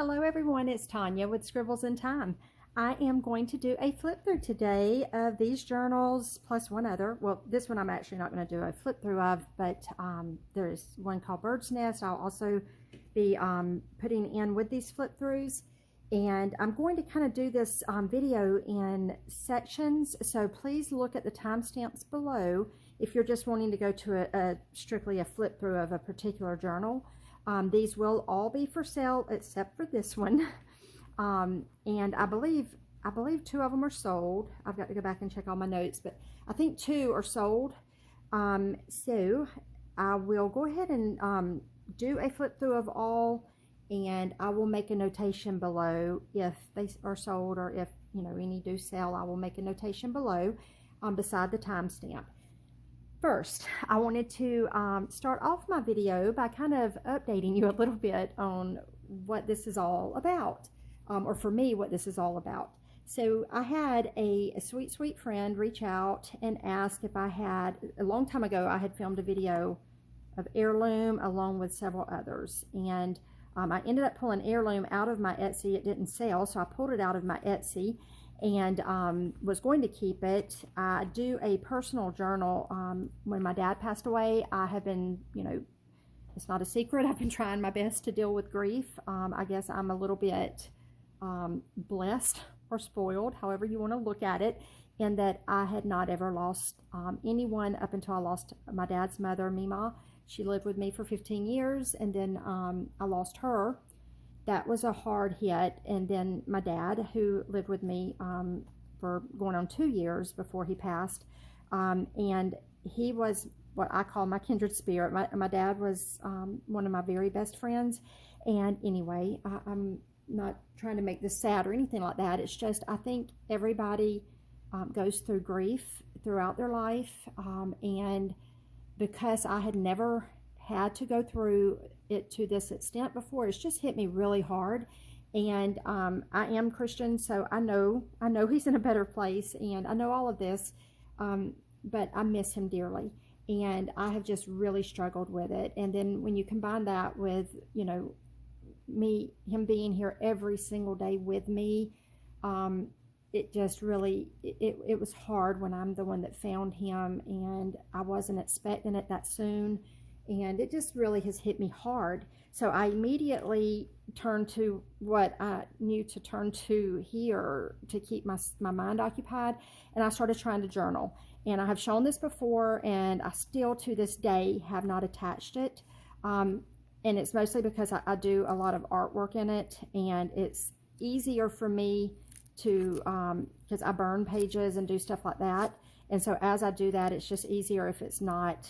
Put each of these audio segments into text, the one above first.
Hello everyone, it's Tanya with Scribbles in Time. I am going to do a flip through today of these journals plus one other. Well, this one I'm actually not going to do a flip through of, but there's one called Bird's Nest I'll also be putting in with these flip throughs. And I'm going to kind of do this video in sections, so please look at the timestamps below if you're just wanting to go to strictly a flip through of a particular journal. These will all be for sale except for this one. And I believe two of them are sold. I've got to go back and check all my notes, but I think two are sold. So I will go ahead and do a flip through of all, and I will make a notation below if they are sold, or if any do sell. I will make a notation below beside the timestamp. First, I wanted to start off my video by kind of updating you a little bit on what this is all about, or for me, what this is all about. So I had a sweet friend reach out and ask if I had, a long time ago, I had filmed a video of Heirloom along with several others. And I ended up pulling Heirloom out of my Etsy. It didn't sell, so I pulled it out of my Etsy and was going to keep it. I do a personal journal. When my dad passed away, I have been, it's not a secret, I've been trying my best to deal with grief. I guess I'm a little bit blessed or spoiled, however you want to look at it, in that I had not ever lost anyone up until I lost my dad's mother, Mima. She lived with me for 15 years, and then I lost her. That was a hard hit. And then my dad, who lived with me for going on 2 years before he passed, and he was what I call my kindred spirit. My dad was one of my very best friends. And anyway, I'm not trying to make this sad or anything like that. It's just, I think everybody goes through grief throughout their life, and because I had never had to go through it to this extent before, it's just hit me really hard. And I am Christian, so I know he's in a better place, and I know all of this, but I miss him dearly, and I have just really struggled with it. And then when you combine that with him being here every single day with me, it just really, it was hard when I'm the one that found him, and I wasn't expecting it that soon, and it just really has hit me hard. So I immediately turned to what I knew to turn to here to keep my mind occupied, and I started trying to journal. And I have shown this before, and I still to this day have not attached it, and it's mostly because I do a lot of artwork in it, and it's easier for me to because I burn pages and do stuff like that. And so as I do that, it's just easier if it's not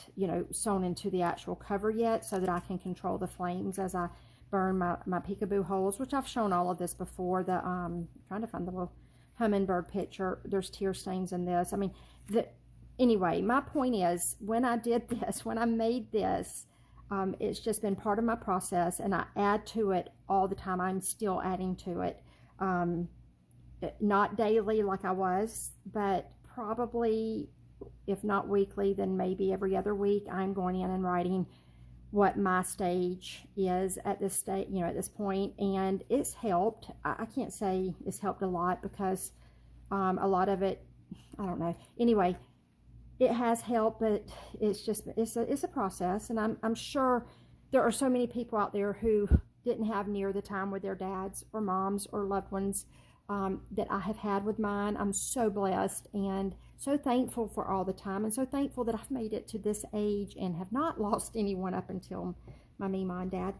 sewn into the actual cover yet, so that I can control the flames as I burn my peekaboo holes, which I've shown all of this before. The trying to find the little hummingbird picture. There's tear stains in this. I mean, anyway, my point is, when I did this, when I made this, it's just been part of my process, and I add to it all the time. I'm still adding to it. Not daily like I was, but probably, if not weekly, then maybe every other week, I'm going in and writing what my stage is at this state, at this point. And it's helped. I can't say it's helped a lot, because a lot of it, I don't know. Anyway, it has helped, but it's just, it's a process. And I'm sure there are so many people out there who didn't have near the time with their dads or moms or loved ones that I have had with mine. I'm so blessed and so thankful for all the time, and so thankful that I've made it to this age and have not lost anyone up until my Mima and Dad.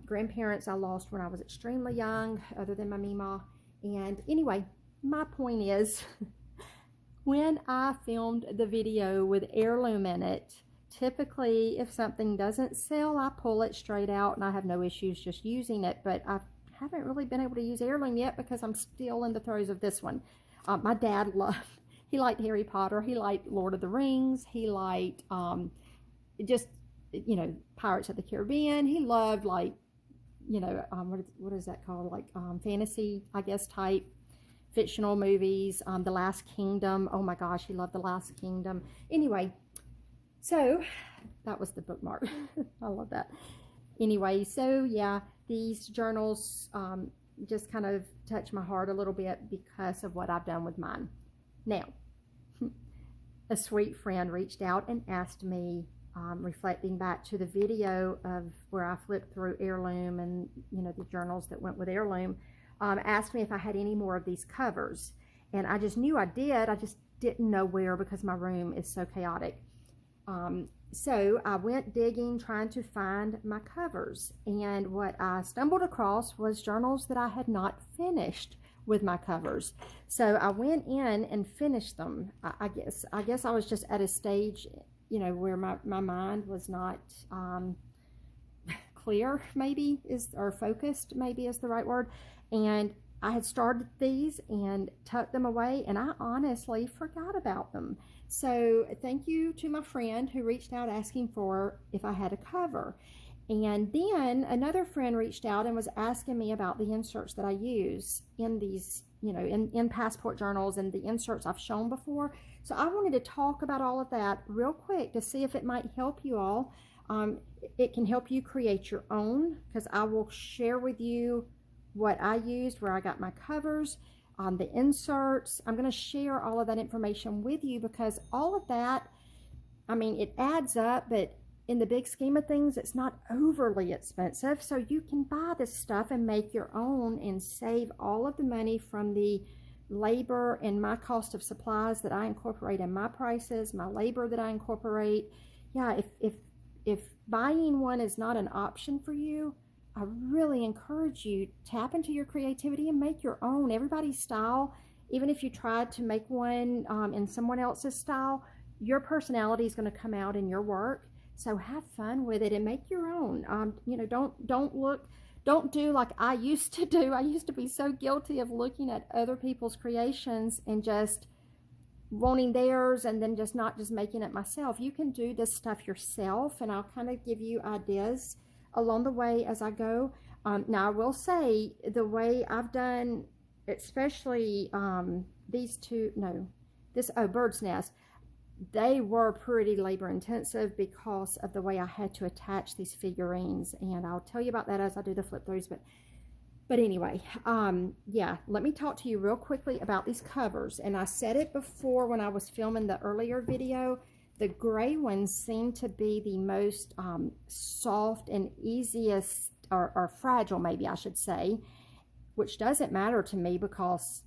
Grandparents I lost when I was extremely young, other than my Mima. And anyway, my point is, when I filmed the video with Heirloom in it, typically if something doesn't sell, I pull it straight out, and I have no issues just using it. But I haven't really been able to use Heirloom yet, because I'm still in the throes of this one. My dad he liked Harry Potter, he liked Lord of the Rings, he liked just Pirates of the Caribbean. He loved, like, what is that called, like fantasy, I guess, type fictional movies. The Last Kingdom, oh my gosh, he loved The Last Kingdom. Anyway, so that was the bookmark. I love that. Anyway, so yeah, these journals just kind of touch my heart a little bit because of what I've done with mine. Now, a sweet friend reached out and asked me, reflecting back to the video of where I flipped through Heirloom and, you know, the journals that went with Heirloom, asked me if I had any more of these covers. And I just knew I did. I just didn't know where because my room is so chaotic. So I went digging, trying to find my covers. And what I stumbled across was journals that I had not finished with my covers. So I went in and finished them. I guess I was just at a stage, you know, where my mind was not clear, maybe or focused, maybe is the right word. And I had started these and tucked them away, and I honestly forgot about them. So thank you to my friend who reached out asking for if I had a cover. And then another friend reached out and was asking me about the inserts that I use in these, you know, in passport journals and the inserts I've shown before. So I wanted to talk about all of that real quick to see if it might help you all. It can help you create your own, because I will share with you what I used, where I got my covers, the inserts. I'm going to share all of that information with you because all of that, I mean, it adds up, but in the big scheme of things, it's not overly expensive. So you can buy this stuff and make your own and save all of the money from the labor and my cost of supplies that I incorporate in my prices, my labor that I incorporate. Yeah, if buying one is not an option for you, I really encourage you, tap into your creativity and make your own. Everybody's style, even if you tried to make one in someone else's style, your personality is going to come out in your work. So have fun with it and make your own. You know, don't do like I used to do. I used to be so guilty of looking at other people's creations and just wanting theirs and then not just making it myself. You can do this stuff yourself, and I'll kind of give you ideas along the way as I go. Now I will say the way I've done, especially these two, Bird's Nest, they were pretty labor intensive because of the way I had to attach these figurines, and I'll tell you about that as I do the flip throughs. But anyway, yeah, let me talk to you real quickly about these covers. And I said it before when I was filming the earlier video, the gray ones seem to be the most soft and easiest, or fragile maybe I should say, which doesn't matter to me because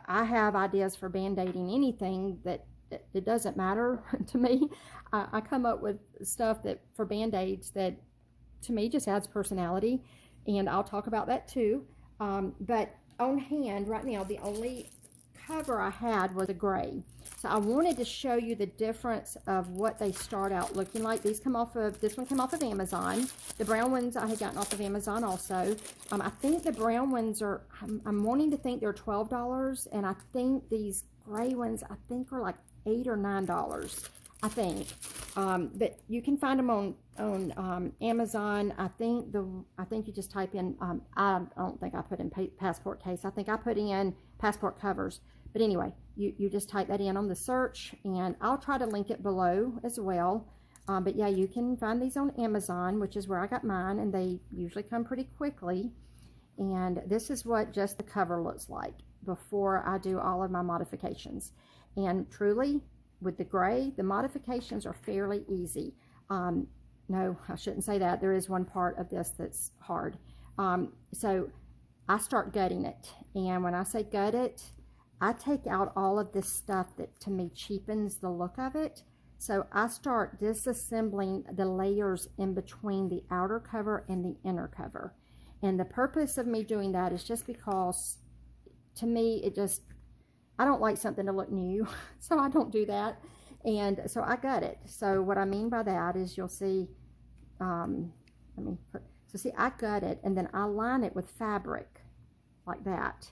I have ideas for band-aiding anything that it doesn't matter to me. I come up with stuff that for band-aids that to me just adds personality, and I'll talk about that too. But on hand right now, the only cover I had was a gray. So I wanted to show you the difference of what they start out looking like. This one came off of Amazon. The brown ones I had gotten off of Amazon also. I think the brown ones are, I'm wanting to think they're $12, and I think these gray ones I think are like $8 or $9, I think. But you can find them on Amazon. I think you just type in, I don't think I put in passport case. I think I put in passport covers. But anyway, you just type that in on the search, and I'll try to link it below as well. But yeah, you can find these on Amazon, which is where I got mine, and they usually come pretty quickly. And this is what just the cover looks like before I do all of my modifications. And truly, with the gray, the modifications are fairly easy. No, I shouldn't say that. There is one part of this that's hard. So I start gutting it. And when I say gut it, I take out all of this stuff that to me cheapens the look of it. So I start disassembling the layers in between the outer cover and the inner cover. And the purpose of me doing that is just because to me, I don't like something to look new, so I don't do that. And so I gut it. So what I mean by that is you'll see, see I gut it and then I line it with fabric like that,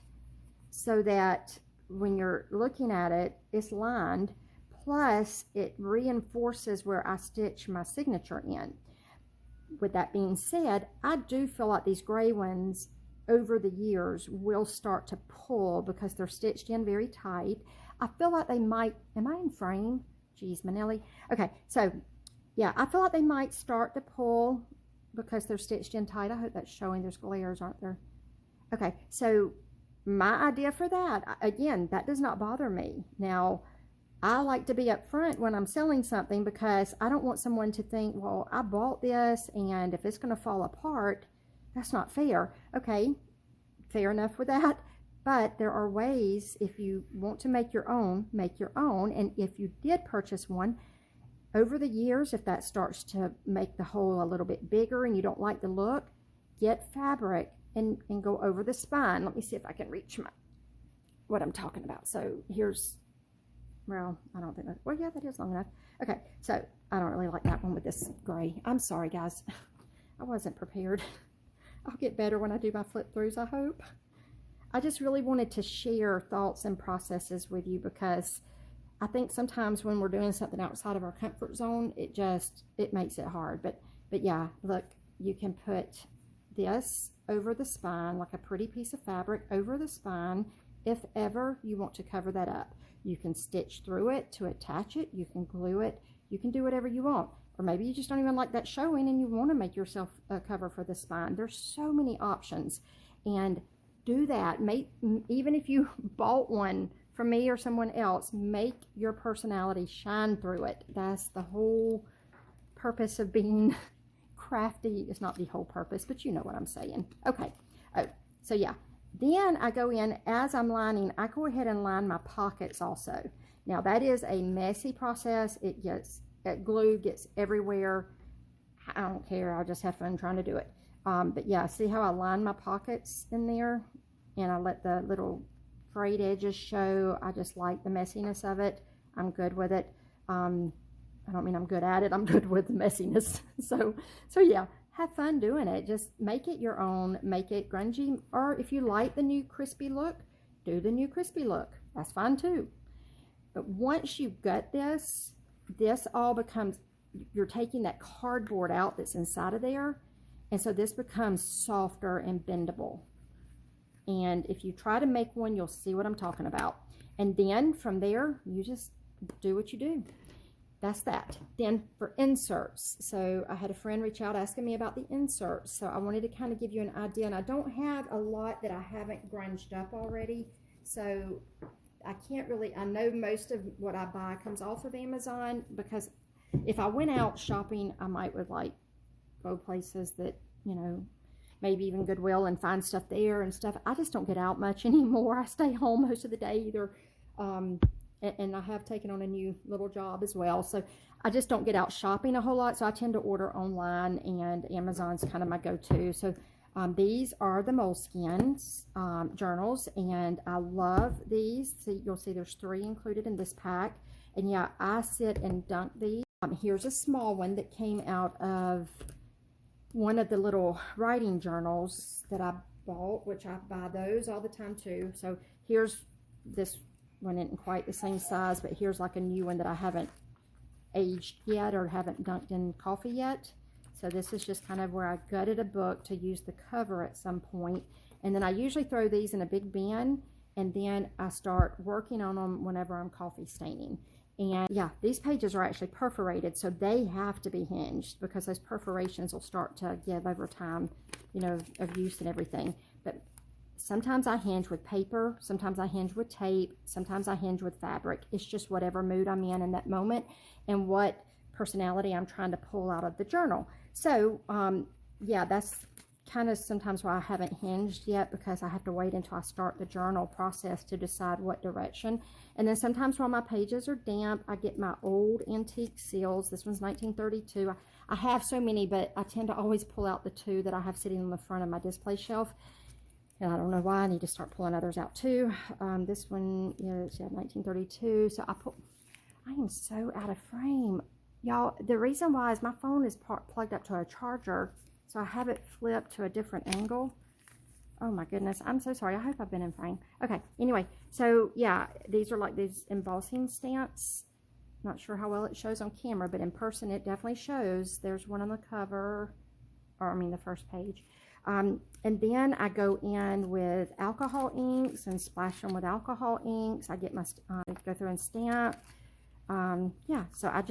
so that when you're looking at it, it's lined, plus it reinforces where I stitch my signature in. With that being said, I do feel like these gray ones over the years will start to pull because they're stitched in very tight. I feel like they might, am I in frame? Geez, Manelli. Okay, so yeah, I feel like they might start to pull because they're stitched in tight. I hope that's showing. There's glares, aren't there? Okay, so my idea for that, again, that does not bother me. Now, I like to be upfront when I'm selling something because I don't want someone to think, well, I bought this and if it's going to fall apart, that's not fair. Okay, fair enough with that. But there are ways, if you want to make your own, make your own. And if you did purchase one, over the years, if that starts to make the hole a little bit bigger and you don't like the look, get fabric and go over the spine. Let me see if I can reach what I'm talking about. So here's, well, I don't think that, well, yeah, that is long enough. Okay, so I don't really like that one with this gray. I'm sorry, guys. I wasn't prepared. I'll get better when I do my flip throughs, I hope. I just really wanted to share thoughts and processes with you because I think sometimes when we're doing something outside of our comfort zone, it makes it hard. But yeah, look, you can put this over the spine, like a pretty piece of fabric over the spine, if ever you want to cover that up. You can stitch through it to attach it. You can glue it. You can do whatever you want. Or maybe you just don't even like that showing and you want to make yourself a cover for the spine. There's so many options. And do that. Even if you bought one from me or someone else, make your personality shine through it. That's the whole purpose of being crafty. It's not the whole purpose, but you know what I'm saying. Okay. Oh, so yeah. Then I go in, as I'm lining, I go ahead and line my pockets also. Now that is a messy process. Glue gets everywhere. I don't care. I just have fun trying to do it. But yeah, see how I line my pockets in there? And I let the little frayed edges show. I just like the messiness of it. I'm good with it. I don't mean I'm good at it. I'm good with the messiness. So yeah. Have fun doing it. Just make it your own. Make it grungy. Or if you like the new crispy look, do the new crispy look. That's fine too. But once you gut this all becomes, you're taking that cardboard out that's inside of there. And so this becomes softer and bendable. And if you try to make one, you'll see what I'm talking about. And then from there, you just do what you do. That's that. Then for inserts, so I had a friend reach out asking me about the inserts, so I wanted to kind of give you an idea, and I don't have a lot that I haven't grunged up already, so I can't really, I know most of what I buy comes off of Amazon, because if I went out shopping, I might would like go places that, you know, maybe even Goodwill and find stuff there and stuff. I just don't get out much anymore. I stay home most of the day either, and I have taken on a new little job as well, so I just don't get out shopping a whole lot, so I tend to order online, and Amazon's kind of my go-to. So these are the Moleskins journals, and I love these. See, you'll see there's 3 included in this pack, and yeah, I sit and dunk these. Here's a small one that came out of one of the little writing journals that I bought, which I buy those all the time too. So here's this one, isn't quite the same size, but here's like a new one that I haven't aged yet or haven't dunked in coffee yet. So this is just kind of where I gutted a book to use the cover at some point. And then I usually throw these in a big bin, and then I start working on them whenever I'm coffee staining. And yeah, these pages are actually perforated, so they have to be hinged because those perforations will start to give over time, you know, of use and everything. But sometimes I hinge with paper, sometimes I hinge with tape, sometimes I hinge with fabric. It's just whatever mood I'm in that moment and what personality I'm trying to pull out of the journal. So yeah, that's kind of sometimes why I haven't hinged yet, because I have to wait until I start the journal process to decide what direction. And then sometimes while my pages are damp, I get my old antique seals. This one's 1932. I have so many, but I tend to always pull out the 2 that I have sitting on the front of my display shelf. And I don't know why. I need to start pulling others out too. This one is 1932. So I am so out of frame. Y'all, the reason why is my phone is plugged up to a charger. So I have it flipped to a different angle. Oh my goodness. I'm so sorry. I hope I've been in frame. Okay. Anyway, so yeah, these are like these embossing stamps. Not sure how well it shows on camera, but in person it definitely shows. There's one on the cover, or I mean the first page. And then I go in with alcohol inks and splash them with alcohol inks. I get my, go through and stamp. Yeah, so I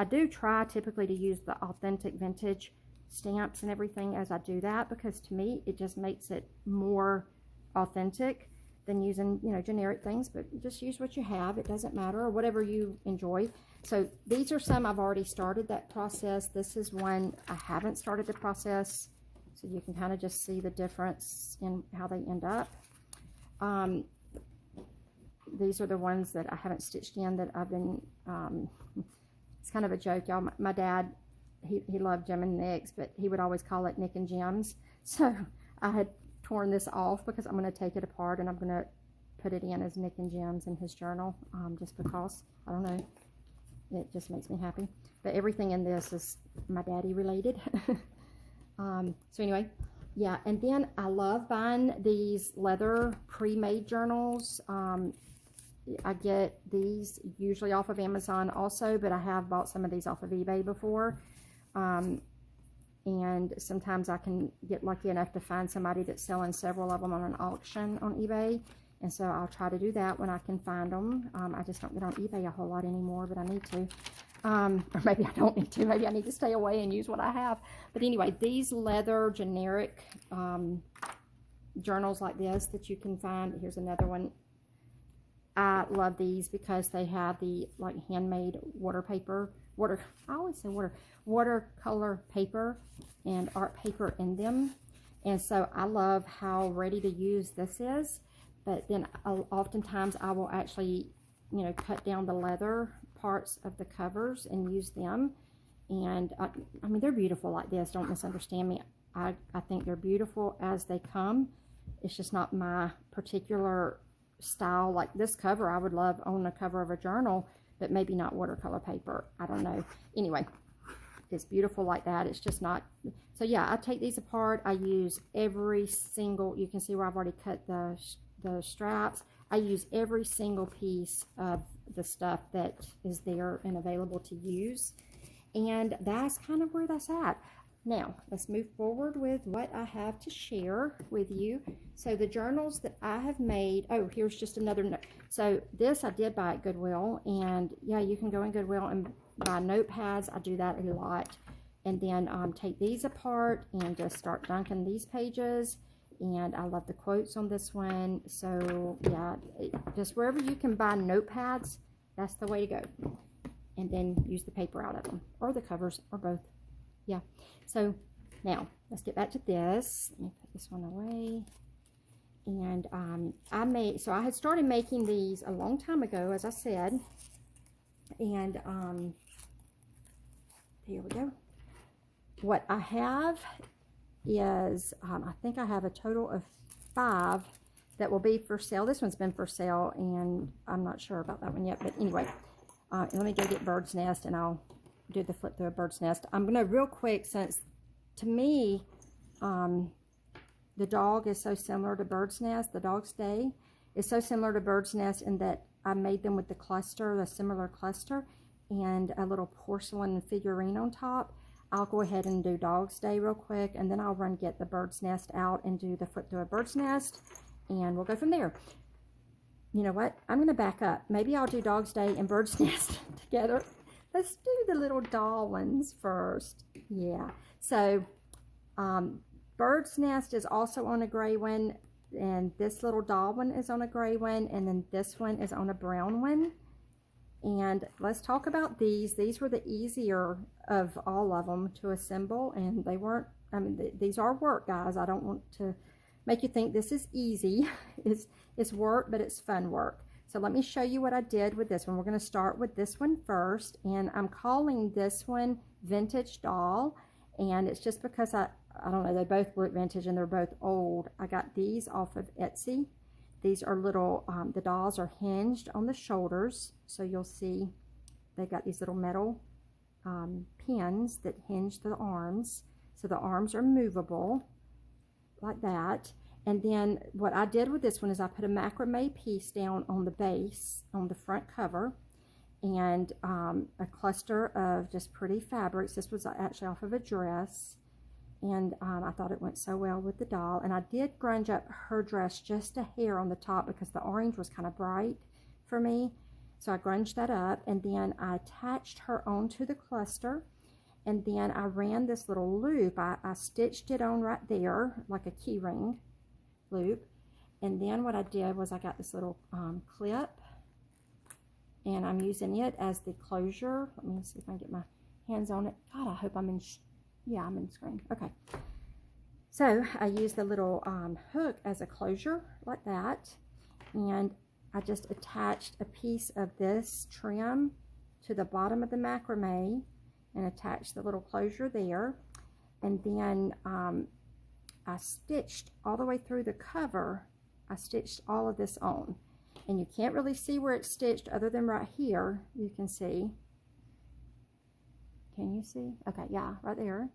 do try typically to use the authentic vintage stamps and everything as I do that, because to me it just makes it more authentic than using, you know, generic things. But just use what you have, it doesn't matter, or whatever you enjoy. So these are some I've already started that process. This is one I haven't started the process, so you can kind of just see the difference in how they end up. These are the ones that I haven't stitched in that I've been, it's kind of a joke, y'all. My dad, he loved Jim and Nick's, but he would always call it Nick and Jim's. So I had torn this off because I'm going to take it apart and I'm going to put it in as Nick and Jim's in his journal, just because, I don't know, it just makes me happy. But everything in this is my daddy related. So anyway, yeah, and then I love buying these leather pre-made journals. I get these usually off of Amazon also, but I have bought some of these off of eBay before. And sometimes I can get lucky enough to find somebody that's selling several of them on an auction on eBay. And so I'll try to do that when I can find them. I just don't get on eBay a whole lot anymore, but I need to. Or maybe I don't need to. Maybe I need to stay away and use what I have. But anyway, these leather generic journals like this that you can find. Here's another one. I love these because they have the like handmade watercolor paper and art paper in them. And so I love how ready to use this is. But then oftentimes I will actually, you know, cut down the leather parts of the covers and use them. And I mean, they're beautiful like this. Don't misunderstand me. I think they're beautiful as they come. It's just not my particular style. Like this cover I would love on the cover of a journal, but maybe not watercolor paper. I don't know. Anyway, it's beautiful like that. It's just not. So yeah, I take these apart. I use every single, you can see where I've already cut the straps. I use every single piece of the stuff that is there and available to use. And that's kind of where that's at. Now, let's move forward with what I have to share with you. So the journals that I have made, oh, here's just another note. So this I did buy at Goodwill, and yeah, you can go in Goodwill and buy notepads. I do that a lot. And then take these apart and just start dunking these pages. And I love the quotes on this one. So yeah, just wherever you can buy notepads, that's the way to go. And then use the paper out of them, or the covers, or both. Yeah, so now let's get back to this. Let me put this one away. And I had started making these a long time ago, as I said. And here we go. What I have is, I think I have a total of 5 that will be for sale. This one's been for sale, and I'm not sure about that one yet. But anyway, let me go get Bird's Nest, and I'll do the flip through a Bird's Nest. I'm going to real quick, since to me the dog is so similar to Bird's Nest, the Dog's Day is so similar to Bird's Nest in that I made them with the cluster, the similar cluster, and a little porcelain figurine on top. I'll go ahead and do Dog's Day real quick, and then I'll run get the Bird's Nest out and do the flip through a Bird's Nest, and we'll go from there. You know what? I'm going to back up. Maybe I'll do Dog's Day and Bird's Nest together. Let's do the little doll ones first. Yeah. So, Bird's Nest is also on a gray one, and this little doll one is on a gray one, and then this one is on a brown one. And let's talk about these. These were the easier of all of them to assemble, and they weren't, I mean, these are work, guys. I don't want to make you think this is easy. It's work, but it's fun work. So let me show you what I did with this one. We're going to start with this one first, and I'm calling this one Vintage Doll, and it's just because I don't know, they both look vintage and they're both old. I got these off of Etsy. These are little, the dolls are hinged on the shoulders, so you'll see they've got these little metal pins that hinge the arms, so the arms are movable like that. And then what I did with this one is I put a macrame piece down on the base, on the front cover, and a cluster of just pretty fabrics. This was actually off of a dress, and I thought it went so well with the doll. And I did grunge up her dress just a hair on the top because the orange was kind of bright for me. So I grunged that up, and then I attached her onto the cluster. And then I ran this little loop. I stitched it on right there like a key ring loop. And then what I did was I got this little clip, and I'm using it as the closure. Let me see if I can get my hands on it. God, I hope I'm in, yeah, I'm in screen. Okay. So I used the little hook as a closure like that. And I just attached a piece of this trim to the bottom of the macrame and attached the little closure there. And then I stitched all the way through the cover. I stitched all of this on. And you can't really see where it's stitched other than right here. You can see. Can you see? Okay, yeah, right there.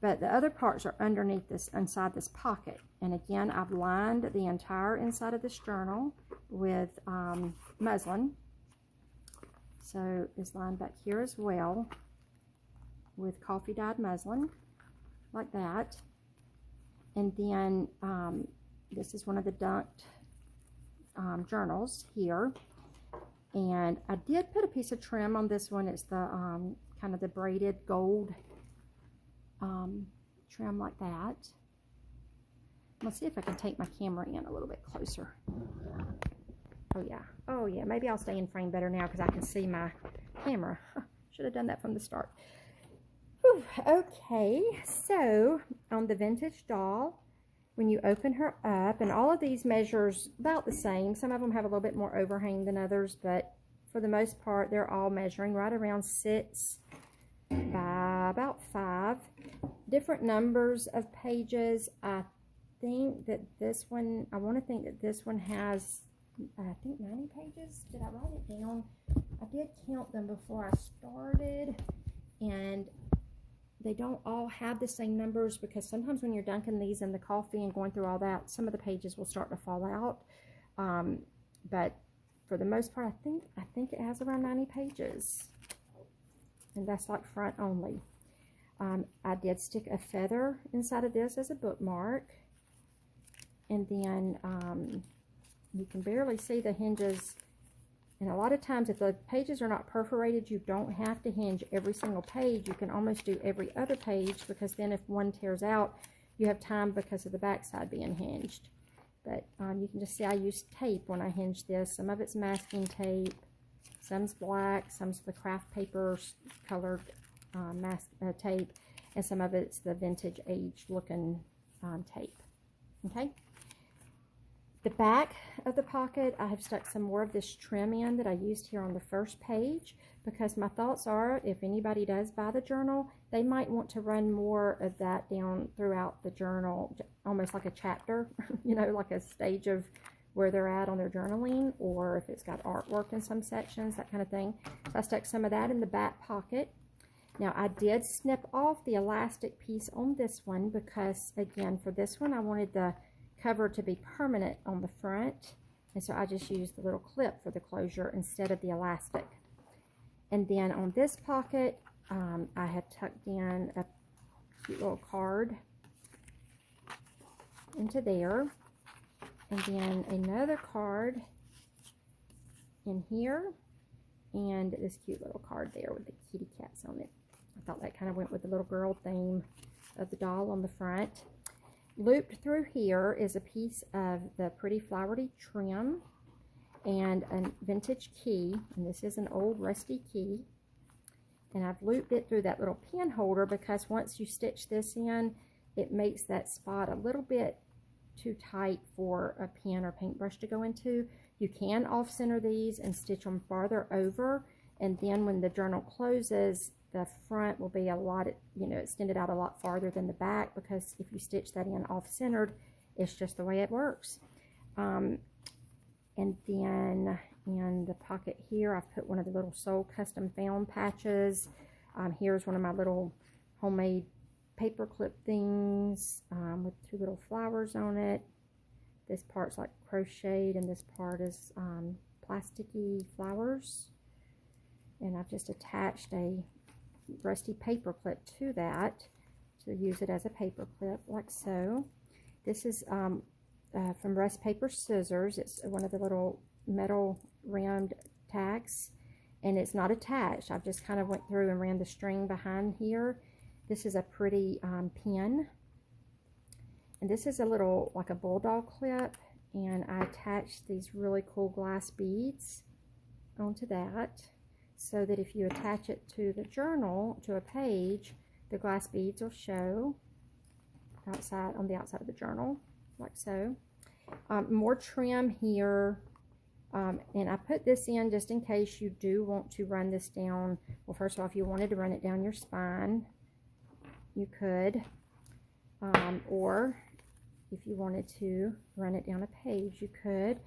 But the other parts are underneath this, inside this pocket. And again, I've lined the entire inside of this journal with muslin. So it's lined back here as well with coffee dyed muslin, like that. And then this is one of the dunked journals here. And I did put a piece of trim on this one. It's the kind of the braided gold trim like that. Let's see if I can take my camera in a little bit closer. Oh yeah, maybe I'll stay in frame better now because I can see my camera. Should have done that from the start. Whew. Okay, so on the vintage doll, when you open her up, and all of these measures about the same. Some of them have a little bit more overhang than others, but for the most part, they're all measuring right around 6 by about 5. Different numbers of pages. I think that this one, I want to think that this one has, I think 90 pages. Did I write it down? I did count them before I started, and they don't all have the same numbers because sometimes when you're dunking these in the coffee and going through all that, some of the pages will start to fall out. But for the most part, I think it has around 90 pages, and that's like front only. I did stick a feather inside of this as a bookmark, and then you can barely see the hinges. And a lot of times, if the pages are not perforated, you don't have to hinge every single page. You can almost do every other page, because then if one tears out, you have time because of the back side being hinged. But you can just see I used tape when I hinged this. Some of it's masking tape, some's black, some's the craft paper colored tape, and some of it's the vintage age looking tape. Okay. The back of the pocket, I have stuck some more of this trim in that I used here on the first page, because my thoughts are, if anybody does buy the journal, they might want to run more of that down throughout the journal, almost like a chapter, you know, like a stage of where they're at on their journaling, or if it's got artwork in some sections, that kind of thing. So I stuck some of that in the back pocket. Now, I did snip off the elastic piece on this one because, again, for this one, I wanted the cover to be permanent on the front, and so I just used the little clip for the closure instead of the elastic. And then on this pocket, I had tucked in a cute little card into there, and then another card in here, and this cute little card there with the kitty cats on it. I thought that kind of went with the little girl theme of the doll on the front. Looped through here is a piece of the pretty flowery trim and a vintage key, and this is an old rusty key, and I've looped it through that little pen holder because once you stitch this in, it makes that spot a little bit too tight for a pen or paintbrush to go into. You can off-center these and stitch them farther over, and then when the journal closes, the front will be a lot, you know, extended out a lot farther than the back, because if you stitch that in off-centered, it's just the way it works. And then in the pocket here, I've put one of the little Soul Custom Found patches. Here's one of my little homemade paper clip things with 2 little flowers on it. This part's like crocheted, and this part is plasticky flowers. And I've just attached a rusty paper clip to that to use it as a paper clip, like so. This is from Rust Paper Scissors. It's one of the little metal round tags, and it's not attached. I've just kind of went through and ran the string behind here. This is a pretty pin, and this is a little like a bulldog clip, and I attached these really cool glass beads onto that, so that if you attach it to the journal, to a page, the glass beads will show outside, on the outside of the journal, like so. More trim here, and I put this in just in case you do want to run this down. Well, first of all, if you wanted to run it down your spine, you could, or if you wanted to run it down a page, you could.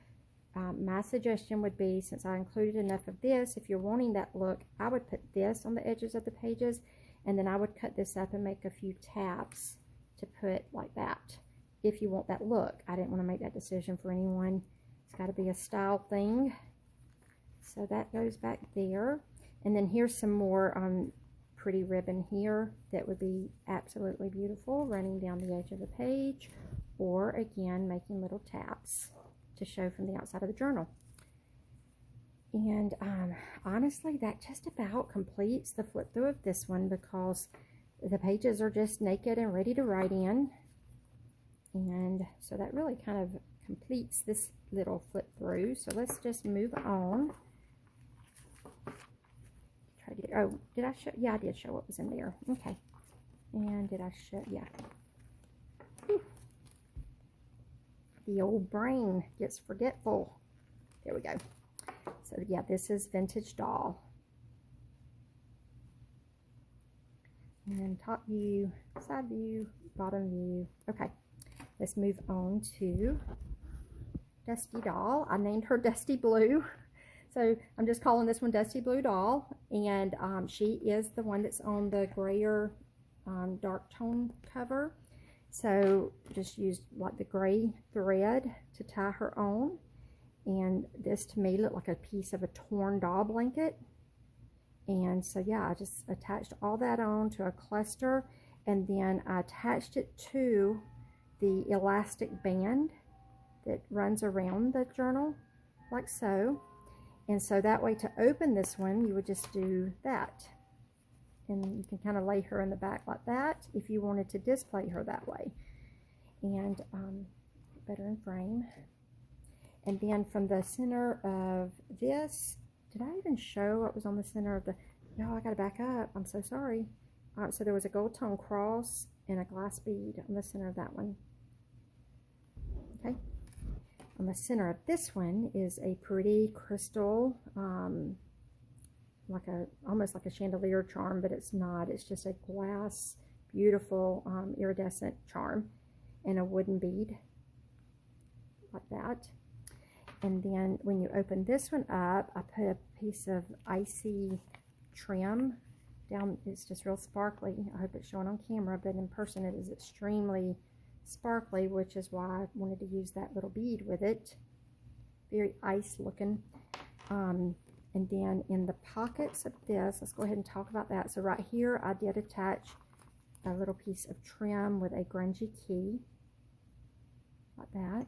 My suggestion would be, since I included enough of this, if you're wanting that look, I would put this on the edges of the pages, and then I would cut this up and make a few tabs to put like that, if you want that look. I didn't want to make that decision for anyone. It's got to be a style thing. So that goes back there. And then here's some more pretty ribbon here that would be absolutely beautiful running down the edge of the page, or again making little tabs to show from the outside of the journal. And honestly, that just about completes the flip through of this one, because the pages are just naked and ready to write in. And so that really kind of completes this little flip through. So let's just move on. Try to get, oh, did I show? Yeah, I did show what was in there. Okay. And did I show? Yeah. Whew. The old brain gets forgetful. There we go. So yeah, this is Vintage Doll. And top view, side view, bottom view. Okay, let's move on to Dusty Doll. I named her Dusty Blue. So I'm just calling this one Dusty Blue Doll. And she is the one that's on the grayer dark tone cover. So just used like the gray thread to tie her on. And this to me looked like a piece of a torn doll blanket. And so yeah, I just attached all that on to a cluster, and then I attached it to the elastic band that runs around the journal, like so. And so that way, to open this one, you would just do that. And you can kind of lay her in the back like that if you wanted to display her that way. And better in frame. And then from the center of this, did I even show what was on the center of the, no, I gotta back up, I'm so sorry. So there was a gold tone cross and a glass bead on the center of that one. Okay. On the center of this one is a pretty crystal, like a, almost like a chandelier charm, but it's not. It's just a glass, beautiful, iridescent charm and a wooden bead like that. And then when you open this one up, I put a piece of icy trim down. It's just real sparkly. I hope it's showing on camera, but in person it is extremely sparkly, which is why I wanted to use that little bead with it. Very ice looking. And then in the pockets of this, let's go ahead and talk about that. So right here, I did attach a little piece of trim with a grungy key, like that.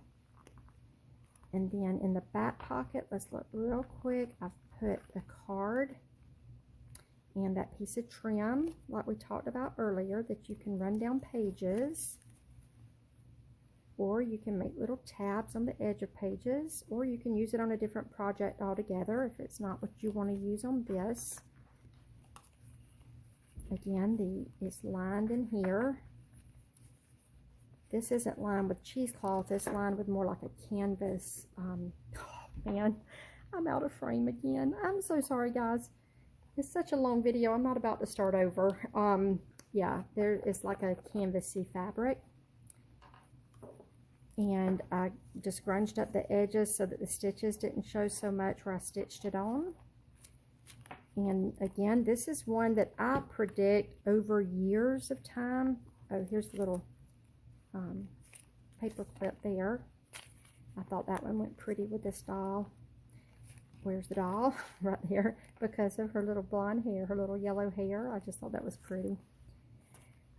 And then in the back pocket, let's look real quick. I've put a card and that piece of trim, like we talked about earlier, that you can run down pages, or you can make little tabs on the edge of pages, or you can use it on a different project altogether if it's not what you want to use on this. Again, it's lined in here. This isn't lined with cheesecloth. It's lined with more like a canvas. Oh, man, I'm out of frame again. I'm so sorry, guys. It's such a long video. I'm not about to start over. Yeah, there is like a canvasy fabric. And I just grunged up the edges so that the stitches didn't show so much where I stitched it on. And again, this is one that I predict over years of time. Oh, here's the little paper clip there. I thought that one went pretty with this doll. Where's the doll? Right there, because of her little blonde hair, her little yellow hair. I just thought that was pretty.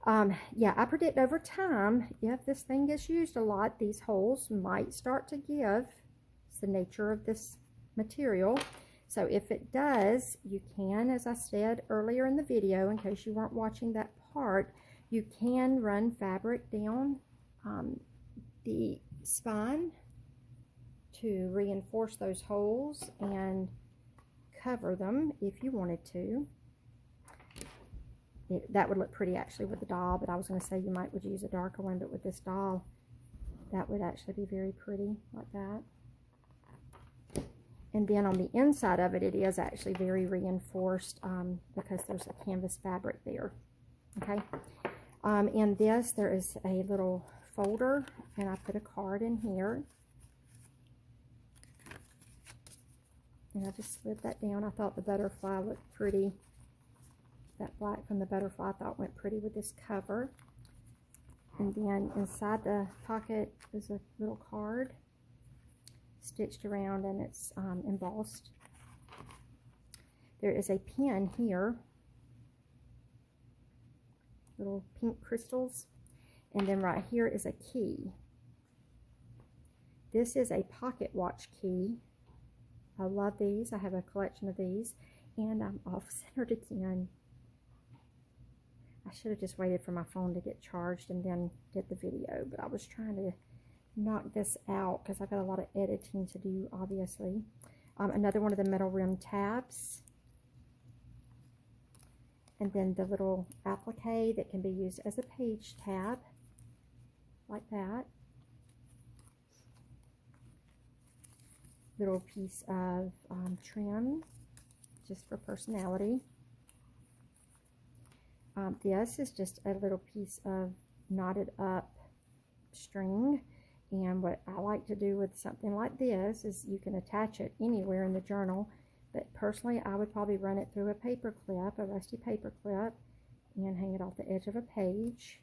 Yeah, I predict over time, if this thing gets used a lot, these holes might start to give. It's the nature of this material. So if it does, you can, as I said earlier in the video, in case you weren't watching that part, you can run fabric down the spine to reinforce those holes and cover them if you wanted to. That would look pretty actually with the doll, but I was going to say you would use a darker one, but with this doll, that would actually be very pretty like that. And then on the inside of it, it is actually very reinforced because there's a canvas fabric there. Okay. In this, there is a little folder, and I put a card in here. And I just slid that down. I thought the butterfly looked pretty. That black from the butterfly I thought went pretty with this cover. And then inside the pocket is a little card stitched around, and it's embossed. There is a pin here, little pink crystals, and then right here is a key. This is a pocket watch key. I love these. I have a collection of these, and I'm off-centered again. I should have just waited for my phone to get charged and then did the video, but I was trying to knock this out because I've got a lot of editing to do, obviously. Another one of the metal rim tabs, and then the little applique that can be used as a page tab like that. Little piece of trim just for personality. This is just a little piece of knotted up string. And what I like to do with something like this is you can attach it anywhere in the journal, but personally I would probably run it through a paper clip, a rusty paper clip, and hang it off the edge of a page.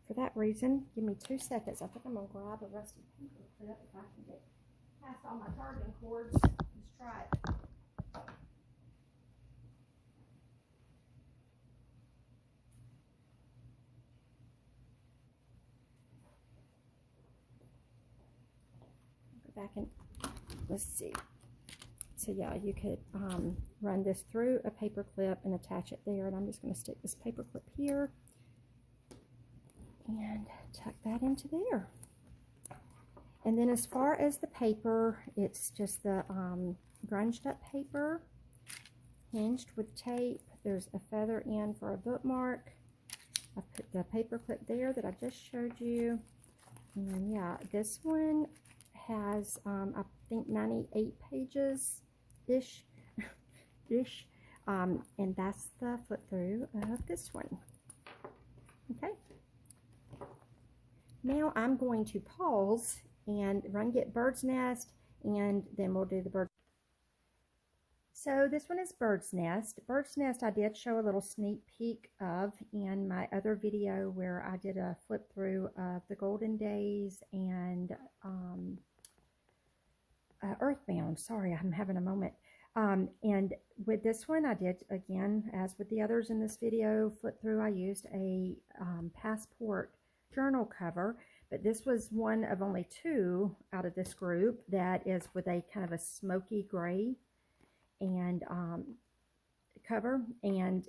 For that reason, give me 2 seconds. I think I'm going to grab a rusty paper clip if I can get past all my charging cords. Let's try it. Back and let's see. So yeah, you could run this through a paper clip and attach it there, and I'm just going to stick this paper clip here and tuck that into there. And then as far as the paper, it's just the grunged up paper, hinged with tape. There's a feather end for a bookmark. I put the paper clip there that I just showed you. And then yeah, this one has I think 98 pages ish and that's the flip through of this one. Okay, now I'm going to pause and run get bird's nest, and then we'll do the bird. So this one is bird's nest. Bird's nest I did show a little sneak peek of in my other video where I did a flip through of the Golden Days and Earthbound. Sorry, I'm having a moment. And with this one, I did, again, as with the others in this video, flip through, I used a passport journal cover, but this was one of only 2 out of this group that is with a kind of a smoky gray and cover. And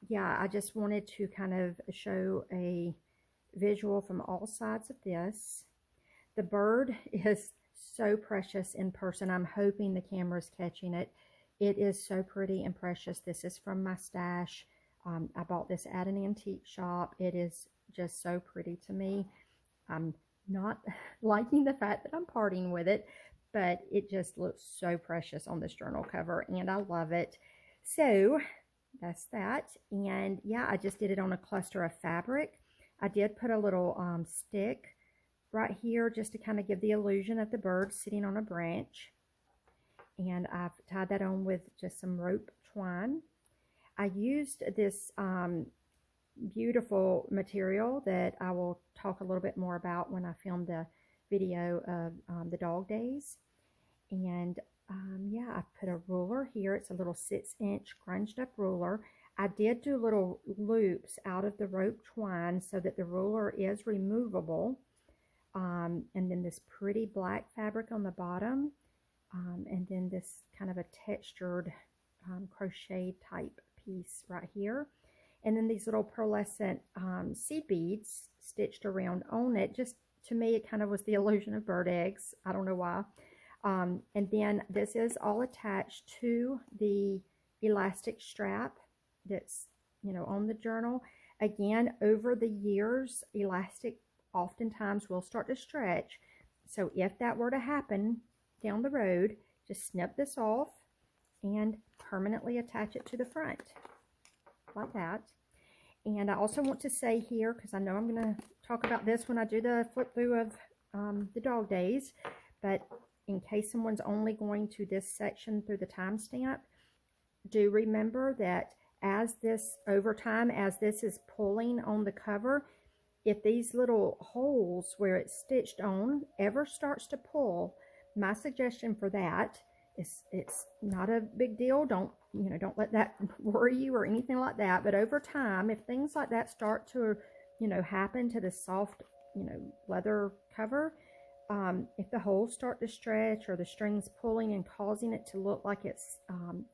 yeah, I just wanted to kind of show a visual from all sides of this. The bird is so precious in person. I'm hoping the camera's catching it. It is so pretty and precious. This is from my stash. I bought this at an antique shop. It is just so pretty to me. I'm not liking the fact that I'm parting with it, but it just looks so precious on this journal cover, and I love it. So that's that. And yeah, I just did it on a cluster of fabric. I did put a little stick right here just to kind of give the illusion of the bird sitting on a branch, and I've tied that on with just some rope twine. I used this beautiful material that I will talk a little bit more about when I film the video of the dog days. And yeah, I put a ruler here. It's a little 6-inch grunged up ruler. I did do little loops out of the rope twine so that the ruler is removable. And then this pretty black fabric on the bottom. and then this kind of a textured crochet type piece right here. And then these little pearlescent seed beads stitched around on it. Just to me, it kind of was the illusion of bird eggs. I don't know why. And then this is all attached to the elastic strap that's, you know, on the journal. Again, over the years, elastic oftentimes will start to stretch. So if that were to happen down the road, just snip this off and permanently attach it to the front like that. And I also want to say here, because I know I'm going to talk about this when I do the flip through of the dog days, but in case someone's only going to this section through the timestamp, do remember that as this, over time, as this is pulling on the cover, if these little holes where it's stitched on ever starts to pull, my suggestion for that is, it's not a big deal. Don't let that worry you or anything like that. But over time, if things like that start to, happen to the soft, leather cover, if the holes start to stretch or the string's pulling and causing it to look like it's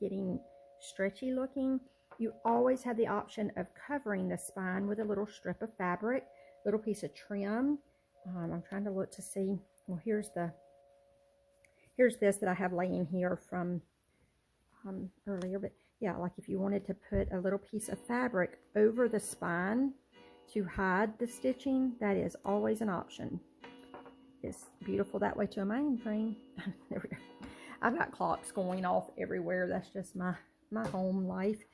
getting stretchy looking, you always have the option of covering the spine with a little strip of fabric, little piece of trim. I'm trying to look to see. Well, here's this that I have laying here from earlier. But yeah, like if you wanted to put a little piece of fabric over the spine to hide the stitching, that is always an option. It's beautiful that way to a mainframe. There we go. I've got clocks going off everywhere. That's just my home life.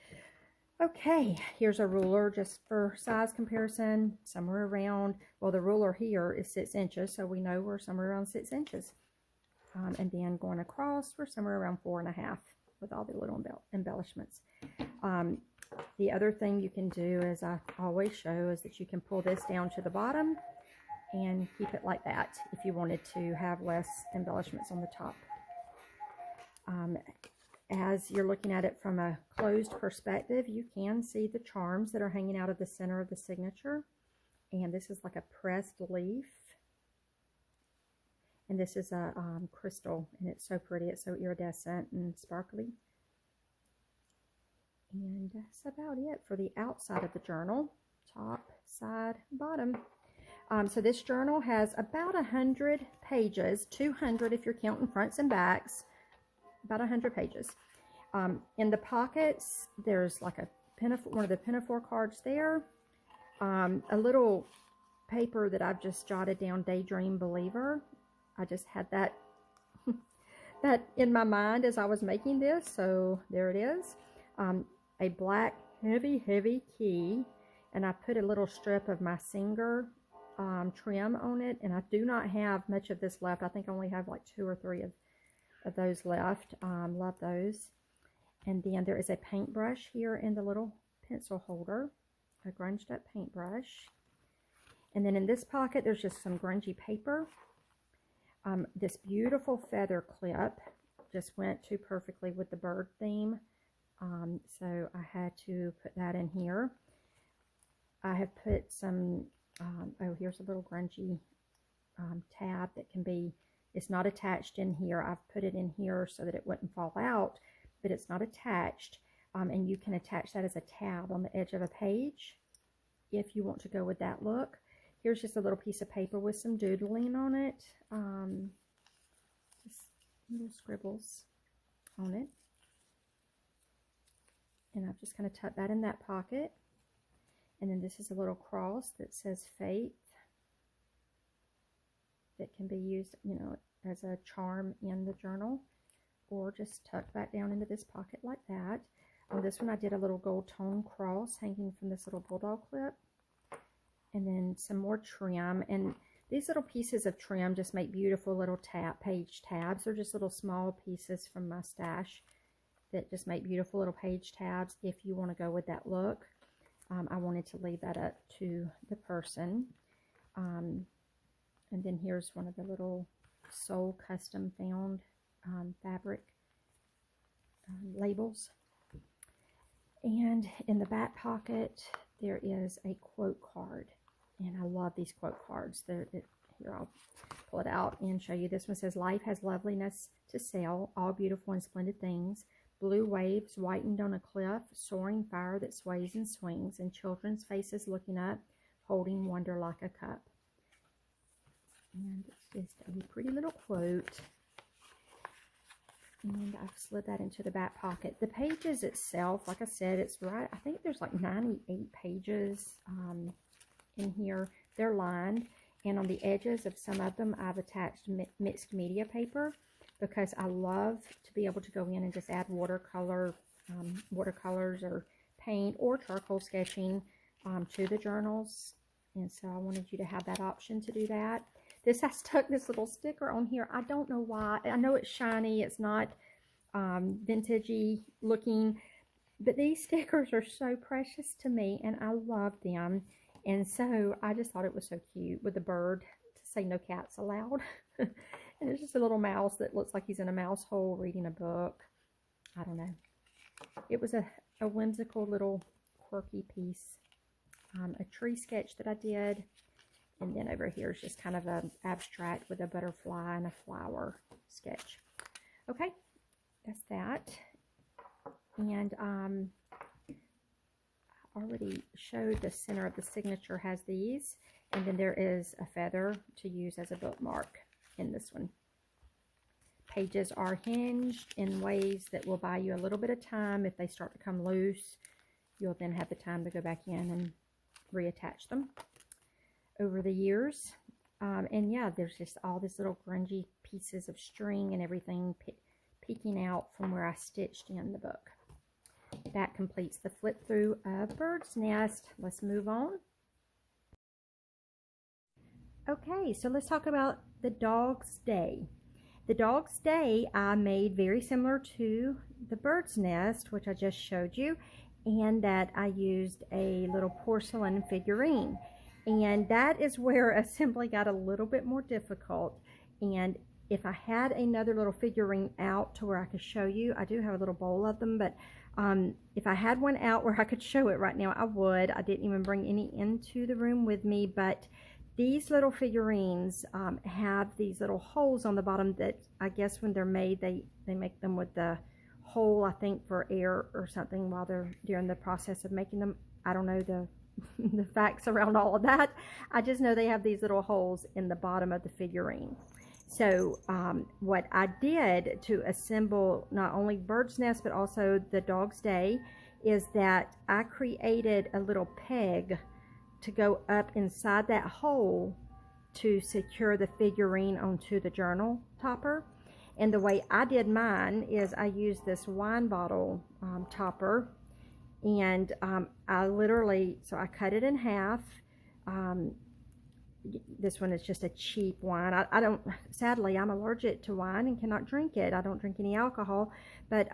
Okay, here's a ruler just for size comparison. Somewhere around, well, the ruler here is 6 inches, so we know we're somewhere around 6 inches. And then going across, we're somewhere around 4.5 with all the little embellishments. The other thing you can do, as I always show, is that you can pull this down to the bottom and keep it like that if you wanted to have less embellishments on the top. As you're looking at it from a closed perspective, you can see the charms that are hanging out of the center of the signature. And this is like a pressed leaf. And this is a crystal, and it's so pretty. It's so iridescent and sparkly. And that's about it for the outside of the journal. Top, side, bottom. So this journal has about 100 pages, 200 if you're counting fronts and backs. About 100 pages. In the pockets, there's like one of the pinafore cards there. A little paper that I've just jotted down, Daydream Believer. I just had that in my mind as I was making this, so there it is. A black heavy key, and I put a little strip of my Singer trim on it, and I do not have much of this left. I think I only have like 2 or 3 of those left. Love those. And then there is a paintbrush here in the little pencil holder, a grunged up paintbrush. And then in this pocket, there's just some grungy paper. This beautiful feather clip just went too perfectly with the bird theme. So I had to put that in here. I have put some, oh, here's a little grungy tab that can be, it's not attached in here. I've put it in here so that it wouldn't fall out, but it's not attached. And you can attach that as a tab on the edge of a page if you want to go with that look. Here's just a little piece of paper with some doodling on it. Just little scribbles on it. And I've just kind of tucked that in that pocket. And then this is a little cross that says Faith, that can be used, as a charm in the journal, or just tucked back down into this pocket like that. On this one, I did a little gold tone cross hanging from this little bulldog clip. And then some more trim. And these little pieces of trim just make beautiful little page tabs. They're just little small pieces from my stash that just make beautiful little page tabs if you want to go with that look. I wanted to leave that up to the person. And then here's one of the little Soul Custom Found fabric labels. And in the back pocket, there is a quote card. And I love these quote cards. Here, I'll pull it out and show you. This one says, life has loveliness to sell, all beautiful and splendid things. Blue waves whitened on a cliff, soaring fire that sways and swings, and children's faces looking up, holding wonder like a cup. And it's just a pretty little quote. And I've slid that into the back pocket. The pages itself, like I said, it's right, I think there's like 98 pages in here. They're lined, and on the edges of some of them I've attached mixed media paper, because I love to be able to go in and just add watercolors or paint or charcoal sketching to the journals. And so I wanted you to have that option to do that. I stuck this little sticker on here. I don't know why. I know it's shiny. It's not vintagey looking, but these stickers are so precious to me, and I love them. And so I just thought it was so cute with the bird to say no cats allowed. And it's just a little mouse that looks like he's in a mouse hole reading a book. I don't know. It was a whimsical little quirky piece. A tree sketch that I did. And then over here is just kind of an abstract with a butterfly and a flower sketch. Okay, that's that. And I already showed the center of the signature has these. And then there is a feather to use as a bookmark in this one. Pages are hinged in ways that will buy you a little bit of time. If they start to come loose, you'll then have the time to go back in and reattach them over the years. And yeah, there's just all these little grungy pieces of string and everything peeking out from where I stitched in the book. That completes the flip through of Bird's Nest. Let's move on. Okay, so let's talk about the Dog's Day. The Dog's Day I made very similar to the Bird's Nest, which I just showed you, and that I used a little porcelain figurine. And that is where assembly got a little bit more difficult. And if I had another little figurine out to where I could show you, I do have a little bowl of them, but if I had one out where I could show it right now, I would. I didn't even bring any into the room with me, but these little figurines have these little holes on the bottom that I guess when they're made, they make them with the hole, I think, for air or something while they're during the process of making them. I don't know the facts around all of that. I just know they have these little holes in the bottom of the figurine. So what I did to assemble not only Bird's Nest but also the Dog's Day is that I created a little peg to go up inside that hole to secure the figurine onto the journal topper. And the way I did mine is I used this wine bottle topper, and so I cut it in half. This one is just a cheap wine. Sadly, I'm allergic to wine and cannot drink it. I don't drink any alcohol, but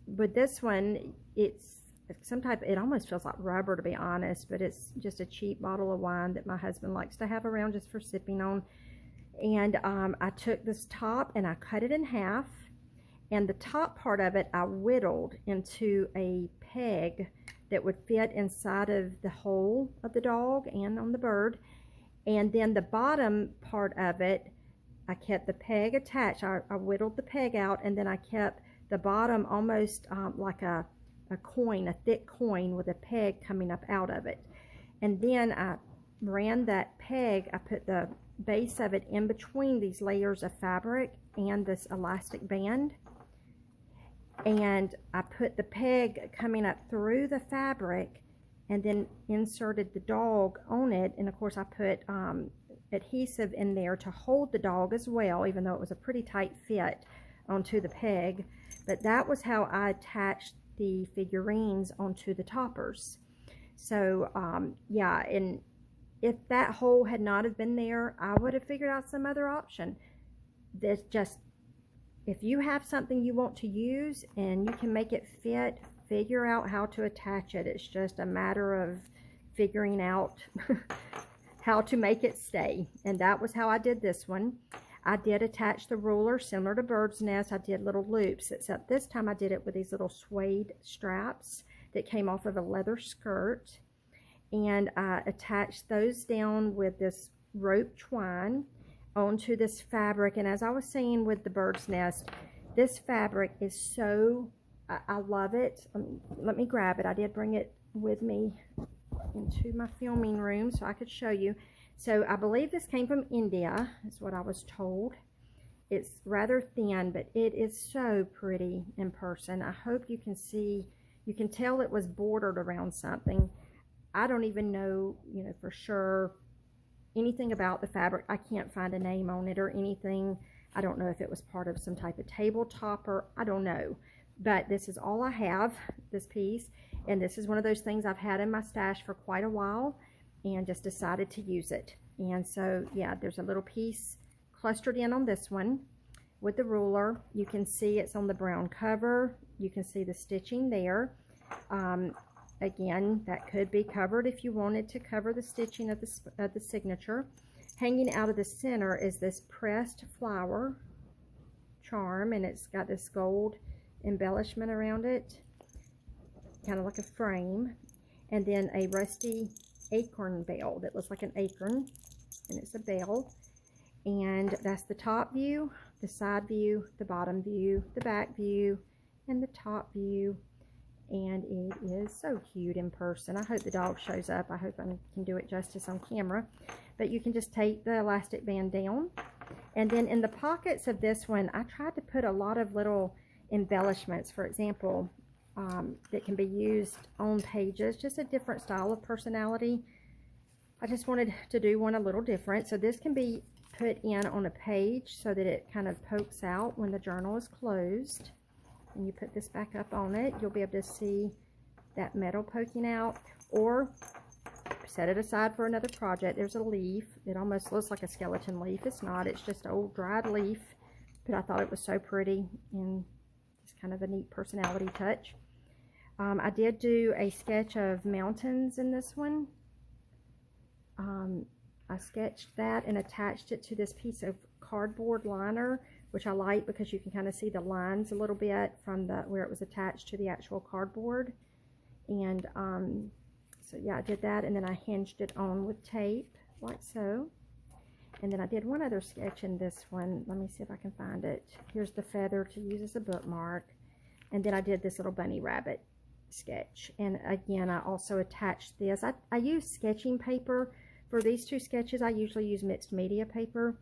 with this one, it's it almost feels like rubber, to be honest, but it's just a cheap bottle of wine that my husband likes to have around just for sipping on. And I took this top and I cut it in half, and the top part of it I whittled into a peg that would fit inside of the hole of the dog and on the bird. And then the bottom part of it, I kept the peg attached. I whittled the peg out, and then I kept the bottom almost like a coin, a thick coin with a peg coming up out of it. And then I ran that peg, I put the base of it in between these layers of fabric and this elastic band, and I put the peg coming up through the fabric and then inserted the dog on it. And of course I put adhesive in there to hold the dog as well, even though it was a pretty tight fit onto the peg. But that was how I attached the figurines onto the toppers. So yeah, and if that hole had not have been there, I would have figured out some other option. That's just, if you have something you want to use and you can make it fit, figure out how to attach it. It's just a matter of figuring out how to make it stay. And that was how I did this one. I did attach the ruler similar to Bird's Nest. I did little loops, except this time I did it with these little suede straps that came off of a leather skirt. And I attached those down with this rope twine. onto this fabric. And as I was saying with the bird's nest, this fabric is so, I love it. Let me grab it. I did bring it with me into my filming room so I could show you. So I believe this came from India, is what I was told. It's rather thin, but it is so pretty in person. I hope you can see, you can tell it was bordered around something. I don't even know, you know, for sure anything about the fabric. I can't find a name on it or anything. I don't know if it was part of some type of table topper. I don't know. But this is all I have, this piece. And this is one of those things I've had in my stash for quite a while and just decided to use it. And so, yeah, there's a little piece clustered in on this one with the ruler. You can see it's on the brown cover. You can see the stitching there. Again, that could be covered if you wanted to cover the stitching of the signature. Hanging out of the center is this pressed flower charm, and it's got this gold embellishment around it, kind of like a frame. And then a rusty acorn bell that looks like an acorn, and it's a bell. And that's the top view, the side view, the bottom view, the back view, and the top view. And it is so cute in person. I hope the dog shows up. I hope I can do it justice on camera. But you can just take the elastic band down. And then in the pockets of this one, I tried to put a lot of little embellishments, for example, that can be used on pages, just a different style of personality. I just wanted to do one a little different. So this can be put in on a page so that it kind of pokes out when the journal is closed. And you put this back up on it, you'll be able to see that metal poking out, or set it aside for another project. There's a leaf. It almost looks like a skeleton leaf. It's not. It's just an old dried leaf, but I thought it was so pretty and just kind of a neat personality touch. I did do a sketch of mountains in this one. I sketched that and attached it to this piece of cardboard liner, which I like because you can kind of see the lines a little bit from where it was attached to the actual cardboard. And so yeah, I did that, and then I hinged it on with tape like so. And then I did one other sketch in this one. Let me see if I can find it. Here's the feather to use as a bookmark. And then I did this little bunny rabbit sketch. And again, I also attached this. I use sketching paper. For these two sketches, I usually use mixed media paper.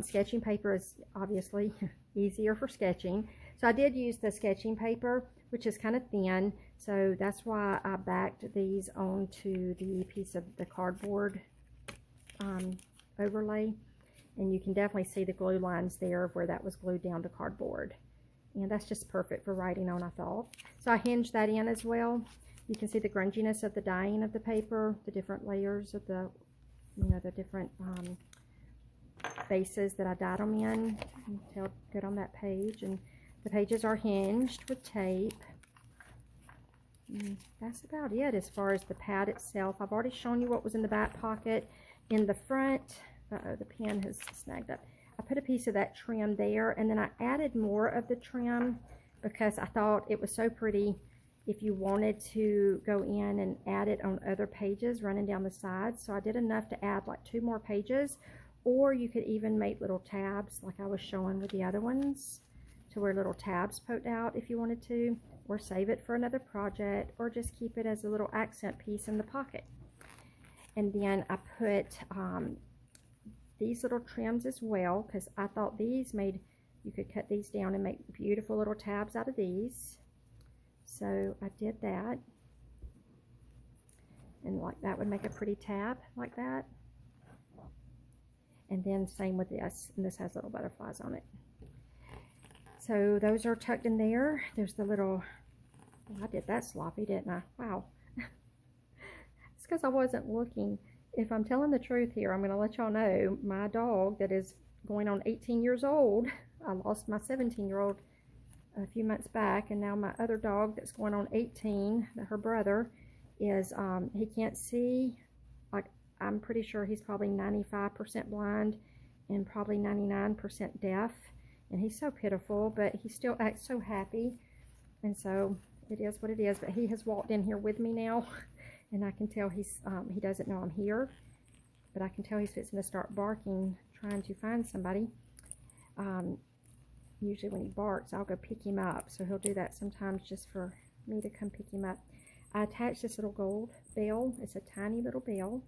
Sketching paper is obviously easier for sketching. So I did use the sketching paper, which is kind of thin. So that's why I backed these onto the piece of the cardboard overlay. And you can definitely see the glue lines there of where that was glued down to cardboard. And that's just perfect for writing on, I thought. So I hinged that in as well. You can see the grunginess of the dyeing of the paper, the different layers of the, you know, the different bases that I dyed them in. You can tell good on that page. And the pages are hinged with tape. And that's about it as far as the pad itself. I've already shown you what was in the back pocket. In the front, the pen has snagged up. I put a piece of that trim there, and then I added more of the trim because I thought it was so pretty if you wanted to go in and add it on other pages running down the sides. So I did enough to add like 2 more pages, or you could even make little tabs like I was showing with the other ones, to where little tabs poked out if you wanted to, or save it for another project, or just keep it as a little accent piece in the pocket. And then I put these little trims as well, because I thought these made, you could cut these down and make beautiful little tabs out of these. So I did that, and like that would make a pretty tab like that. And then same with this, and this has little butterflies on it. So those are tucked in there. There's the little, oh, I did that sloppy, didn't I? Wow. It's because I wasn't looking. If I'm telling the truth here, I'm going to let y'all know, my dog that is going on 18 years old, I lost my 17-year-old a few months back, and now my other dog that's going on 18, her brother, is, he can't see. Like, I'm pretty sure he's probably 95% blind and probably 99% deaf, and he's so pitiful, but he still acts so happy, and so it is what it is. But he has walked in here with me now, and I can tell he's he doesn't know I'm here, but I can tell he's fixing to start barking, trying to find somebody. Usually when he barks, I'll go pick him up. So he'll do that sometimes just for me to come pick him up. I attached this little gold bell. It's a tiny little bell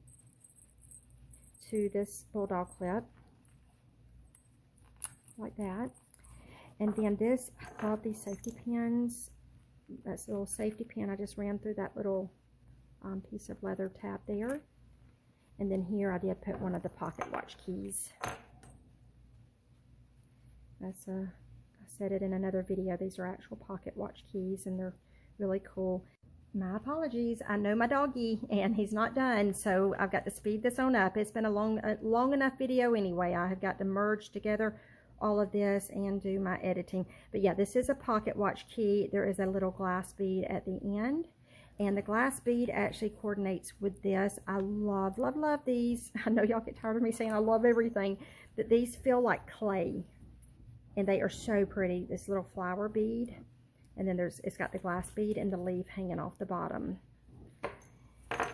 to this bulldog clip. Like that. And then this, I love these safety pins. That's a little safety pin. I just ran through that little piece of leather tab there. And then here I did put one of the pocket watch keys. That's I said it in another video. These are actual pocket watch keys and they're really cool. My apologies. I know my doggy and he's not done, so I've got to speed this on up. It's been a long enough video anyway. I have got to merge together all of this and do my editing. But yeah, this is a pocket watch key. There is a little glass bead at the end, and the glass bead actually coordinates with this. I love these. I know y'all get tired of me saying I love everything, but these feel like clay and they are so pretty. This little flower bead, and then it's got the glass bead and the leaf hanging off the bottom.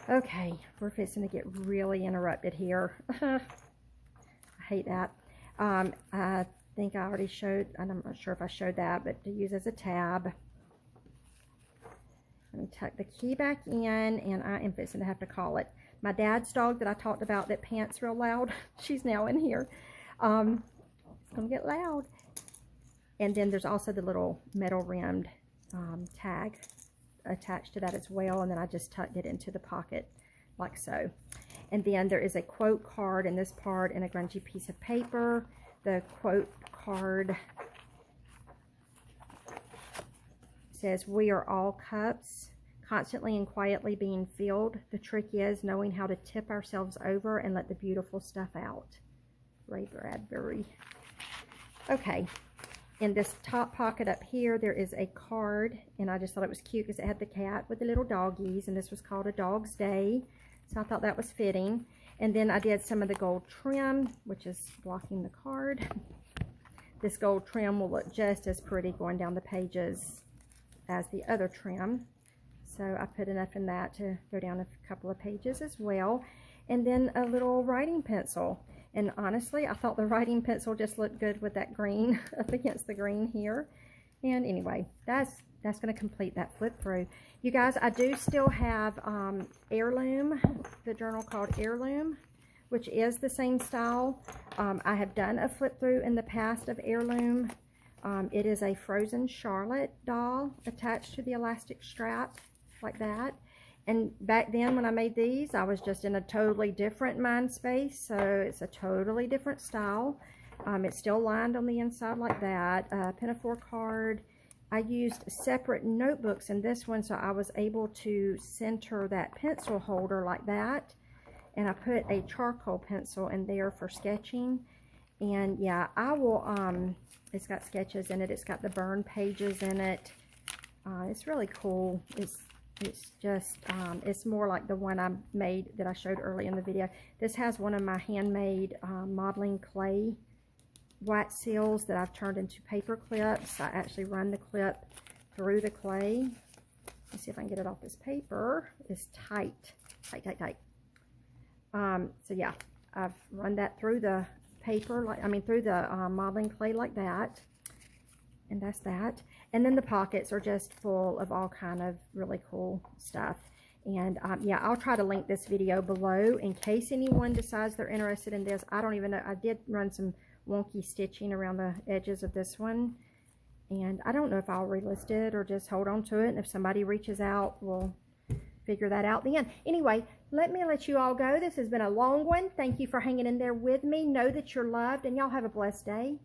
Okay, we're fixing to get really interrupted here. I hate that. I think I already showed, I'm not sure if I showed that, but to use as a tab. Let me tuck the key back in, and I am fixing to have to call it. My dad's dog that I talked about that pants real loud, she's now in here. It's going to get loud. And then there's also the little metal rimmed tag attached to that as well, and then I just tucked it into the pocket like so. And then there is a quote card in this part in a grungy piece of paper. The quote card says, "We are all cups, constantly and quietly being filled. The trick is knowing how to tip ourselves over and let the beautiful stuff out." Ray Bradbury. Okay, in this top pocket up here, there is a card, and I just thought it was cute because it had the cat with the little doggies, and this was called A Dog's Day. So I thought that was fitting. And then I did some of the gold trim, which is blocking the card. This gold trim will look just as pretty going down the pages as the other trim. So I put enough in that to go down a couple of pages as well. And then a little writing pencil. And honestly, I thought the writing pencil just looked good with that green up against the green here. And anyway, that's going to complete that flip through. You guys, I do still have Heirloom, the journal called Heirloom, which is the same style. I have done a flip through in the past of Heirloom. It is a frozen Charlotte doll attached to the elastic strap like that. And back then when I made these, I was just in a totally different mind space, so it's a totally different style. It's still lined on the inside like that. Pinafore card. I used separate notebooks in this one, so I was able to center that pencil holder like that. And I put a charcoal pencil in there for sketching. And yeah, I will, it's got sketches in it. It's got the burn pages in it. It's really cool. It's just, it's more like the one I made that I showed early in the video. This has one of my handmade modeling clay white seals that I've turned into paper clips. I actually run the clip through the clay. Let's see if I can get it off this paper. It's tight. Tight. So yeah, I've run that through the paper, through the modeling clay like that. And that's that. And then the pockets are just full of all kind of really cool stuff. And yeah, I'll try to link this video below in case anyone decides they're interested in this. I don't even know. I did run some wonky stitching around the edges of this one, and I don't know if I'll relist it or just hold on to it, and if somebody reaches out, we'll figure that out then. Anyway, let you all go. This has been a long one. Thank you for hanging in there with me. Know that you're loved, and y'all have a blessed day.